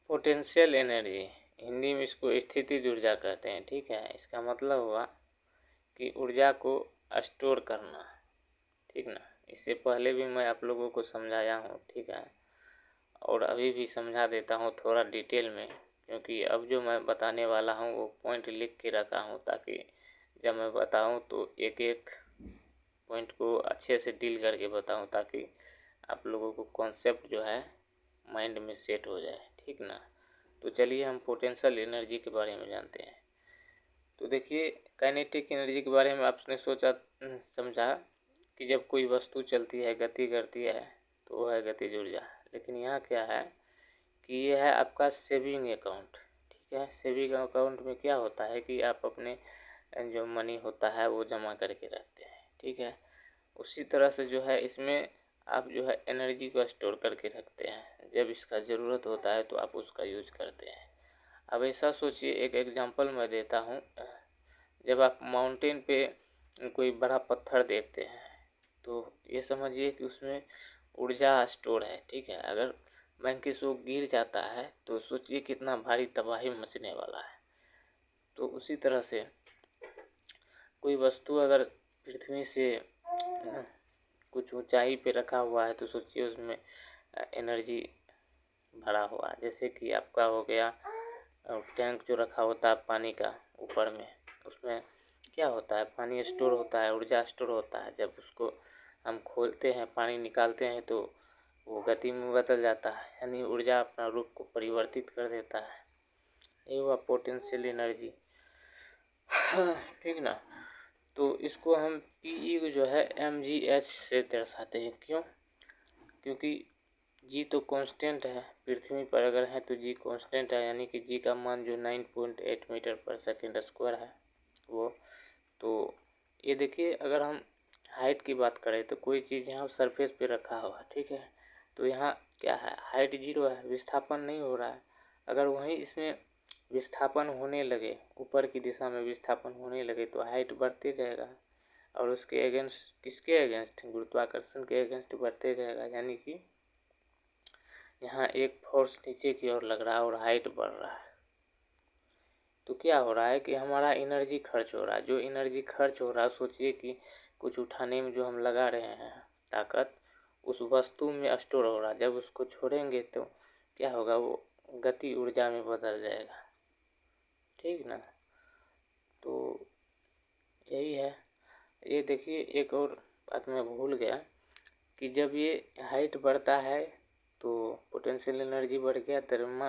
Potential energy, Hindi में इसको स्थितिज ऊर्जा कहते हैं। ठीक है, इसका मतलब हुआ कि ऊर्जा को स्टोर करना। ठीक ना, इससे पहले भी मैं आप लोगों को समझाया हूँ। ठीक है, और अभी भी समझा देता हूँ थोड़ा डिटेल में, क्योंकि अब जो मैं बताने वाला हूँ वो पॉइंट लिख के रखा हूँ, ताकि जब मैं बताऊँ तो एक एक पॉइंट को अच्छे से डील करके बताऊँ, ताकि आप लोगों को कॉन्सेप्ट जो है माइंड में सेट हो जाए। ठीक ना, तो चलिए हम पोटेंशियल एनर्जी के बारे में जानते हैं। तो देखिए, काइनेटिक एनर्जी के बारे में आपने सोचा समझा कि जब कोई वस्तु चलती है, गति करती है, तो वो है गतिज ऊर्जा। लेकिन यहाँ क्या है कि ये है आपका सेविंग अकाउंट। ठीक है, सेविंग अकाउंट में क्या होता है कि आप अपने जो मनी होता है वो जमा करके रखते हैं। ठीक है, उसी तरह से जो है इसमें आप जो है एनर्जी को स्टोर करके रखते हैं। जब इसका ज़रूरत होता है तो आप उसका यूज करते हैं। अब ऐसा सोचिए, एक एग्जांपल मैं देता हूँ। जब आप माउंटेन पे कोई बड़ा पत्थर देखते हैं तो ये समझिए कि उसमें ऊर्जा स्टोर है। ठीक है, अगर बैंक से वो गिर जाता है तो सोचिए कितना भारी तबाही मचने वाला है। तो उसी तरह से कोई वस्तु अगर पृथ्वी से कुछ ऊंचाई पे रखा हुआ है तो सोचिए उसमें एनर्जी भरा हुआ है। जैसे कि आपका हो गया टैंक जो रखा होता है पानी का ऊपर में, उसमें क्या होता है, पानी स्टोर होता है, ऊर्जा स्टोर होता है। जब उसको हम खोलते हैं, पानी निकालते हैं, तो वो गति में बदल जाता है, यानी ऊर्जा अपना रूप को परिवर्तित कर देता है। ये हुआ पोटेंशियल एनर्जी। ठीक ना, तो इसको हम पीई को जो है mgh से दर्शाते हैं। क्यों? क्योंकि जी तो कांस्टेंट है, पृथ्वी पर अगर है तो जी कांस्टेंट है, यानी कि जी का मान जो 9.8 मीटर पर सेकेंड स्क्वायर है वो। तो ये देखिए, अगर हम हाइट की बात करें तो कोई चीज़ यहाँ सरफेस पे रखा हुआ है। ठीक है, तो यहाँ क्या है, हाइट 0 है, विस्थापन नहीं हो रहा है। अगर वहीं इसमें विस्थापन होने लगे, ऊपर की दिशा में विस्थापन होने लगे, तो हाइट बढ़ते जाएगा और उसके अगेंस्ट, किसके अगेंस्ट, गुरुत्वाकर्षण के अगेंस्ट बढ़ते जाएगा। यानी कि यहाँ एक फोर्स नीचे की ओर लग रहा है और हाइट बढ़ रहा है। तो क्या हो रहा है कि हमारा एनर्जी खर्च हो रहा है। जो एनर्जी खर्च हो रहा है, सोचिए कि कुछ उठाने में जो हम लगा रहे हैं ताकत, उस वस्तु में स्टोर हो रहा है। जब उसको छोड़ेंगे तो क्या होगा, वो गति ऊर्जा में बदल जाएगा। ठीक ना, तो यही है। ये देखिए, एक और बात मैं भूल गया कि जब ये हाइट बढ़ता है तो पोटेंशियल एनर्जी बढ़ गया,